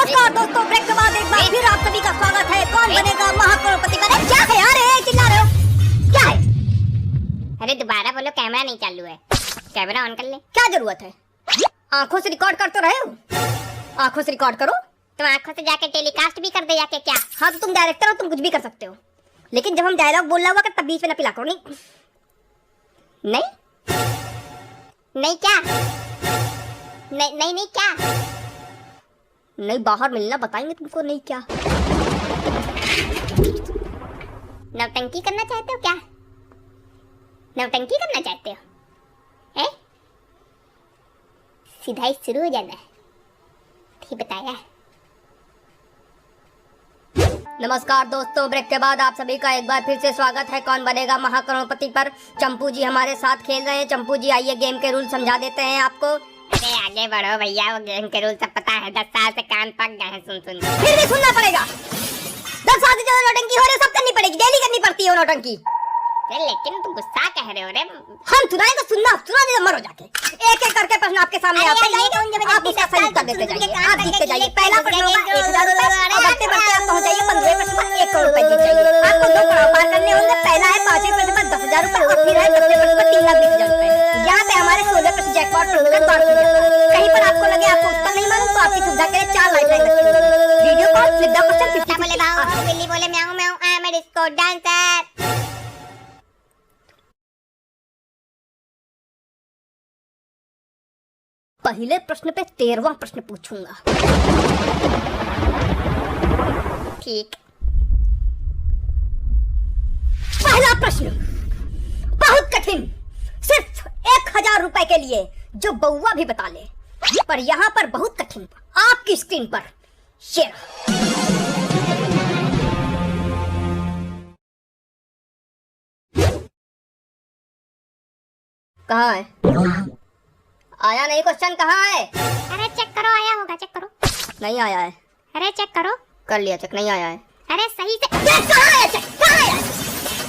नमस्कार दोस्तों, ब्रेक के बाद एक बार फिर आप सभी का स्वागत है। कौन बनेगा महाकरोड़पति बने? क्या है यार, चिल्ला रहे हो? क्या है? अरे दोबारा बोलो, कैमरा नहीं चालू है। कैमरा ऑन कर ले। क्या जरूरत है? आंखों से रिकॉर्ड कर तो रहे हो, आंखों से रिकॉर्ड करो। तुम आंखों से जाके टेलीकास्ट भी कर दे जाके क्या? हाँ तो तुम डायरेक्टर हो, तुम कुछ भी कर सकते हो, लेकिन जब हम डायलॉग बोल रहा होगा तब बीच में न पिला करो। नहीं नहीं क्या? नहीं क्या? नहीं बाहर मिलना, बताएंगे तुमको। नहीं क्या? नौटंकी करना चाहते हो क्या? नौटंकी करना चाहते हो? हैं? सीधा ही शुरू हो जाना है। ठीक बताया। नमस्कार दोस्तों, ब्रेक के बाद आप सभी का एक बार फिर से स्वागत है कौन बनेगा महाकरोड़पति पर। चंपू जी हमारे साथ खेल रहे हैं। चंपू जी आइए, गेम के रूल समझा देते हैं आपको। अरे आगे बढ़ो भैया, वो गेम के रूल सब पता है। 10 साल से कान पक गए हैं सुन फिर भी सुनना पड़ेगा। 10 साल से जो नौटंकी हो रही है सब करनी पड़ेगी, डेली करनी पड़ती है वो नौटंकी। लेकिन तुम गुस्सा कह रहे हो रे। हम सुनाए तो सुनना, सुना दे तो मरो जाके। एक एक करके प्रश्न आपके सामने आते हैं, आप उसका सही उत्तर देते जाइए, आप जीतते जाइए। पहला प्रश्न होगा 1000 रुपए और बढ़ते बढ़ते आप पहुंच जाइए 15वें प्रश्न पर 1 करोड़ रुपए जीत जाइए। आपको 2 पड़ाव पार करने होंगे। पहला है 5वें प्रश्न पर 10,000 रुपए और फिर है 10वें प्रश्न पर 3,20,000 रुपए। यहाँ पे हमारे 16वें प्रश्न जैकपॉट पर होकर 5 मिल जाता है। कहीं पर आपको लगे आपको उत्तर नहीं मालूम तो आपकी सुविधा के लिए 4 लाइफलाइन रखी है। Video call, flip the question, 50 बोले बाओ, बिल्ली बोले म्याऊं म्याऊं, I am a disco dancer. पहले प्रश्न पे 13वां प्रश्न पूछूंगा। ठीक। पहला प्रश्न बहुत कठिन, सिर्फ 1000 रुपए के लिए, जो बउआ भी बता ले, पर यहाँ पर बहुत कठिन। आपकी स्क्रीन पर शेयर। कहाँ है? आया नहीं क्वेश्चन, कहाँ है? अरे चेक करो, आया होगा, चेक करो। नहीं आया है। अरे चेक करो। कर लिया चेक, नहीं आया है। अरे सही से कहाँ है? चेक कहाँ है?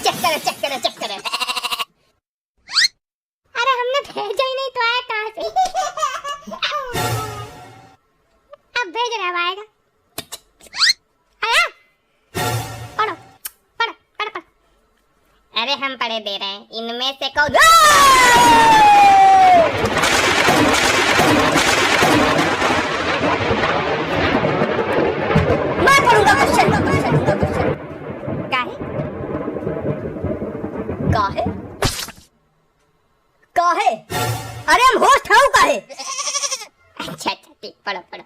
चेक करे, चेक करे, चेक करे। अरे हमने भेजा ही नहीं तो आया कहाँ से? अब भेज रहा है, आएगा। आया? पढ़ो पढ़ो पढ़ो पढ़ो। अरे हम पढ़े दे रहे हैं। इनमें से कौन? मैं पढ़ूंगा क्वेश्चन। काहे? काहे? काहे? अरे हम होस्ट हैं काहे? अच्छा ठीक, पढ़ो पढ़ो।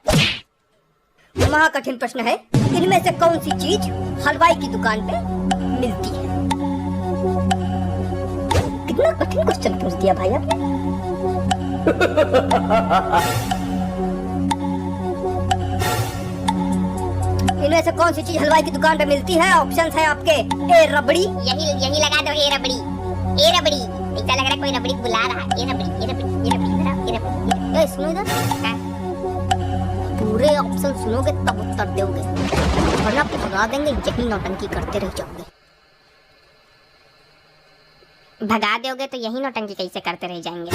महा कठिन प्रश्न है। इनमें से कौन सी चीज हलवाई की दुकान पे मिलती है? कितना कठिन क्वेश्चन पूछ दिया भाई आपने। इनमें से कौन सी चीज हलवाई की दुकान पे मिलती है? ऑप्शंस है आपके। ए रबड़ी। यही लगा दो, ए रबड़ी। ए रबड़ी, ऐसा लग रहा है कोई रबड़ी बुला रहा है। ए रबड़ी, ए रबड़ी, ए रबड़ी, ए रबड़ी। ए सुनो इधर, पूरे ऑप्शन सुनोगे तब उत्तर दोगे, वरना भगा देंगे। यही नौटंकी करते रह जाओगे। भगा दोगे तो यही नौटंकी कैसे करते रह जाएंगे?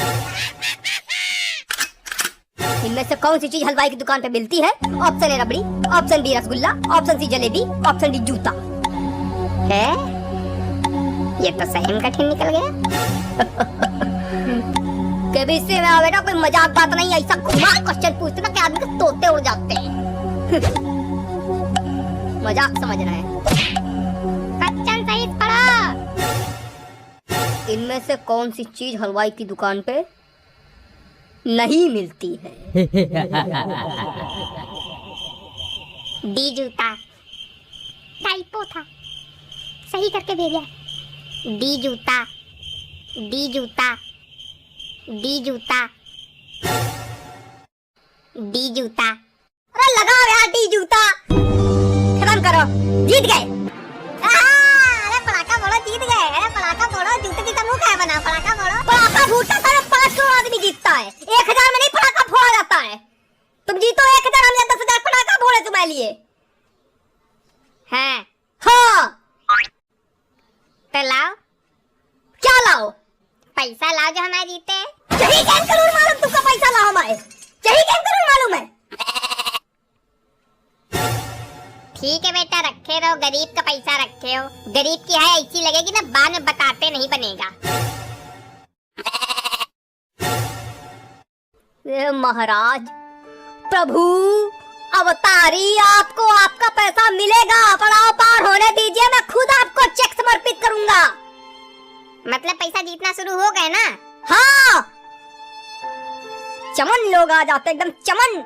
इनमें से कौन सी चीज हलवाई की दुकान पे मिलती है? Option A rabri, option B rasgulla, option C jalebi, option D जूता। है? ये तो सही में कठिन निकल गया। कभी इससे में बेटा कोई मजाक बात नहीं, ऐसा घुमा क्वेश्चन पूछते ना कि आदमी के तोते उड़ जाते हैं। मजाक समझ रहे हैं। क्वेश्चन सही पढ़ो। इनमें से कौन सी चीज हलवाई की दुकान पे नहीं मिलती है? डी जूता। टाइपो था, सही करके भेजा। डी जूता, डी जूता, डी जूता, डी जूता। अरे लगाओ यार डी जूता, खत्म करो, जीत गए। अरे पड़ाका फोड़ो, जीत गए। अरे पड़ाका फोड़ो, जूते की मुंह क्या बना? पड़ाका फोड़ो। पड़ाका फूटता था 5 करोड़ आदमी जीतता है, 1000 में नहीं पड़ाका फोड़ा जाता है। तुम जीतो 1000, हम 10,000 पड़ाका फोड़े तुम्हारे लिए। हाँ हाँ तो लाओ। क्या लाओ? पैसा लाओ जो हमारे जीते। यही गेम का रूल मालूम तुमको? पैसा लाओ हमारे, यही गेम का रूल मालूम है। ठीक है बेटा, रखे रहो, गरीब का पैसा रखे हो। गरीब की है ऐसी लगेगी ना, बाद में बताते नहीं बनेगा। महाराज प्रभु अवतारी, आपको आपका पैसा मिलेगा। पड़ाव पार होने दीजिए, मैं खुद आपको चेक समर्पित करूंगा। मतलब पैसा जीतना शुरू हो गए ना? हाँ, चमन लोग आ जाते, एकदम चमन।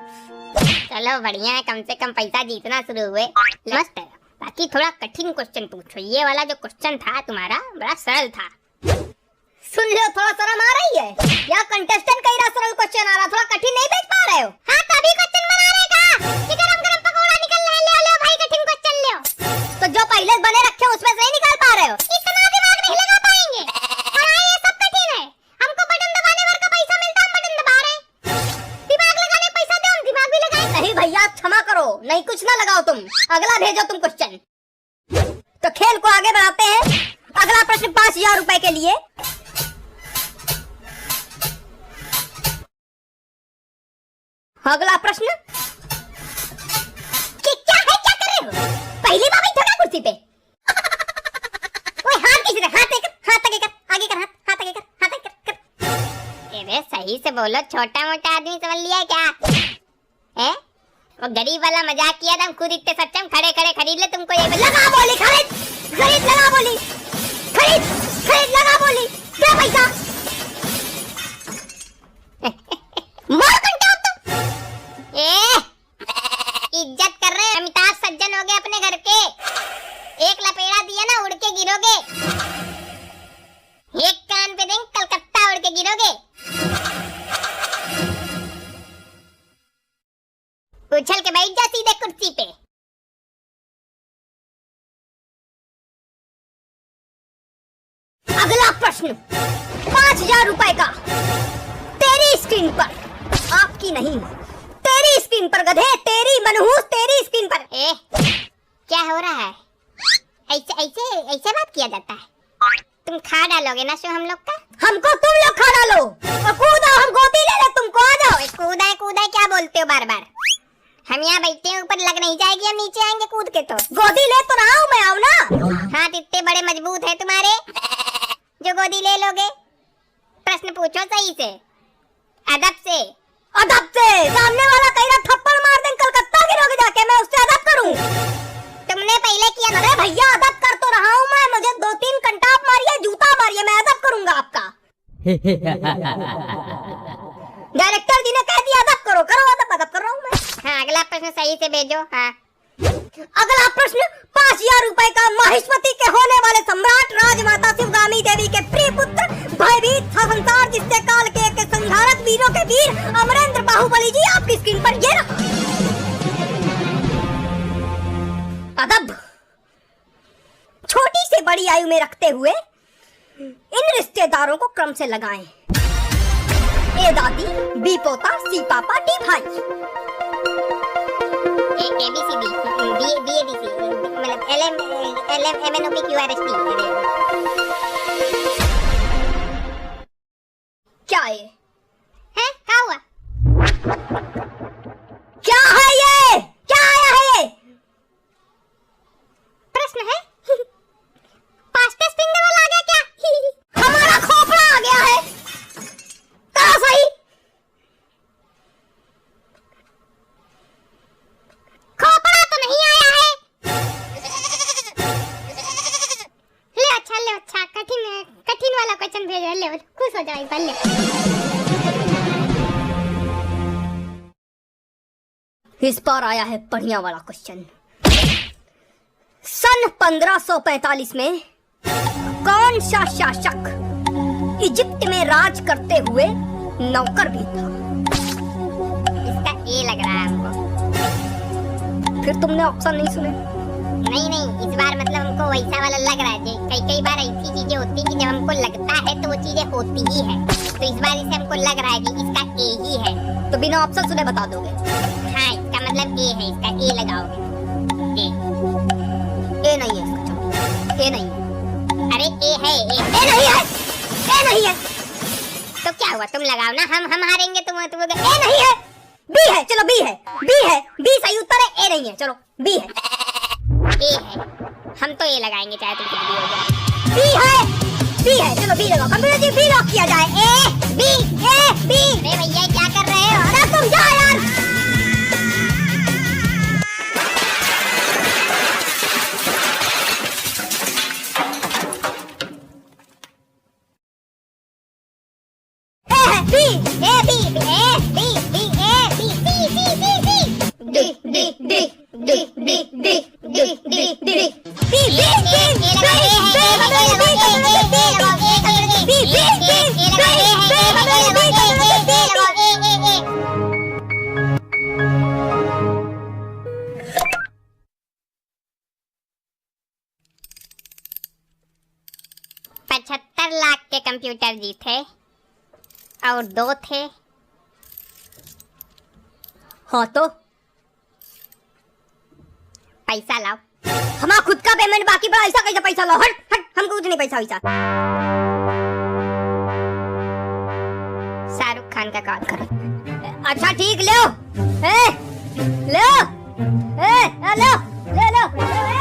चलो बढ़िया है, कम से कम पैसा जीतना शुरू हुए, मस्त है। बाकी थोड़ा कठिन क्वेश्चन पूछो। ये वाला जो क्वेश्चन था तुम्हारा बड़ा सरल था। सुन लो, थोड़ा शर्म आ रही है? या कंटेस्टेंट कह रहा सरल क्वेश्चन आ रहा, थोड़ा कठिन नहीं भेज पा रहे हो? हाँ, तभी क्वेश्चन बना रहेगा कि गरम गरम पकौड़ा निकल रहा है। ले भाई, कठिन क्वेश्चन ले। तो जो पहले बने रखे उसमें से ही निकाल पा रहे हो? इतना दिमाग नहीं लगा पाएंगे। हाँ, ये सब कठिन है। हमको बटन दबाने भर का पैसा मिलता, हम बटन दबा रहे हैं। दिमाग लगाने पैसा दो, हम दिमाग भी लगाए। नहीं भैया, क्षमा करो, नहीं कुछ ना लगाओ तुम। अगला भेजो तुम क्वेश्चन। तो खेल को आगे बढ़ाते हैं। अगला प्रश्न 5000 रुपए के लिए। अगला प्रश्न, क्या है, क्या कर रहे हो? पहली बार बैठो ना कुर्सी पे। ओए, हाथ कैसे कर? हाथ आगे कर, आगे कर, हाथ आगे कर, हाथ आगे कर। अरे सही से बोलो, छोटा मोटा आदमी समझ लिया क्या है? वो गरीब वाला मजाक किया था, हम खुद इतने सक्षम, खड़े खड़े खरीद ले तुमको। ये लगा बोली, खरीद खरीद, लगा बोली, खरीद खरीद, लगा बोली, दे पैसा। मार घंटा तो। इज्जत कर रहे हैं, अमिताभ सज्जन हो गए अपने घर के। एक लपेड़ा दिया ना, उड़ के गिरोगे। एक कान पे देंगे, कलकत्ता उड़ के गिरोगे। उछल के बैठ जा सीधे कुर्सी पे। अगला प्रश्न 5000 रुपए का। तेरी स्क्रीन पर, आपकी नहीं, तेरी स्क्रीन पर गधे, तेरी मनहूस, तेरी स्क्रीन पर। क्या हो रहा है? ऐसे ऐसे ऐसे बात किया जाता है? तुम खा डालोगे ना शो हम लोग का? हमको तुम लोग खा डालो और कूदो, हम गोदी ले ले तुमको। आ जाओ। कूदा कूदा क्या बोलते हो बार बार? हम यहाँ बैठे हैं, ऊपर लग नहीं जाएगी, हम नीचे आएंगे कूद के। तो गोदी ले तो रहा हूँ मैं, आओ ना। हाथ इतने बड़े मजबूत है तुम्हारे जो गोदी ले लोगे? प्रश्न पूछो सही से, अदब से। अदब से? सामने वाला कह रहा थप्पड़ मार दें, कलकत्ता गिरोगे जाके, मैं उससे अदब करूं? तुमने पहले किया। अरे भैया, अदब कर तो रहा हूँ मैं, मुझे 2-3 कंटाप मारिए, जूता मारिए, मैं अदब करूंगा आपका। डायरेक्टर जी ने कह दिया अदब करो, करो अदब, अदब कर रहा हूँ मैं। हाँ, अगला प्रश्न सही से भेजो। हाँ, अगला प्रश्न 5000 रुपए का। माहिष्मती के होने वाले सम्राट राजमाता शिवगामी देवी के प्रिय पुत्र, भयभीत था संसार जिससे काल के संहारक वीरों के वीर अमरेंद्र बाहुबली जी आपकी स्क्रीन पर ये रहा। अदब छोटी से बड़ी आयु में रखते हुए इन रिश्तेदारों को क्रम से लगाएं। ए दादी, बी पोता, सी पापा, डी भाई। A B C D D D A B C मतलब L M N O P Q R S T। क्या है? क्या हुआ? क्या है ये? क्या आया है ये? प्रश्न है? फास्टेस्ट फिंगर वाला आ गया क्या? हमारा खोपड़ा आ गया है। कहाँ सही? खोपड़ा तो नहीं आया है। ले अच्छा, कठिन वाला क्वेश्चन भेजो। ले खुश हो जाओ, ले। इस बार आया है बढ़िया वाला क्वेश्चन। सन 1545 में कौन सा शासक इजिप्ट में राज करते हुए नौकर भी था? इसका ए लग रहा है हमको। फिर तुमने ऑप्शन नहीं सुने? नहीं, इस बार मतलब हमको वैसा वाला लग रहा है। कई बार ऐसी चीजें होती हैं कि जब हमको लगता है तो वो चीजें होती ही है। तो इस बार इसे हमको लग रहा है कि इसका ए ही है। तो बिना ऑप्शन सुने बता दोगे? हाँ, इसका मतलब ए है, इसका ए लगाओगे। ए नहीं है इसका, ए नहीं। अरे ए है, ए नहीं है, ए नहीं है। तो क्या हुआ? तुम लगाओ ना, हम हारेंगे। तुम ए नहीं है, बी है। चलो बी है, बी है, बी सही उत्तर है, ए नहीं है। चलो बी है। ए है, हम तो ये लगाएंगे चाहे तुम कुछ भी हो जाए। बी है, चलो बी लगाओ, कंप्यूटर जी बी लॉक किया जाए। A B. अरे भैया क्या कर रहे हो? अरे तुम जाओ यार। B A B A B B A B C C C C D D D D D D D D D B B lakh के कंप्यूटर जीते और 2 थे। हाँ तो पैसा लाओ। हमारा खुद का पेमेंट बाकी पड़ा, ऐसा कैसा पैसा लाओ? हट हट, हमको कुछ नहीं पैसा वैसा। शाहरुख खान का कॉल करो। अच्छा ठीक, लो ए, लो ए, लो ले लो।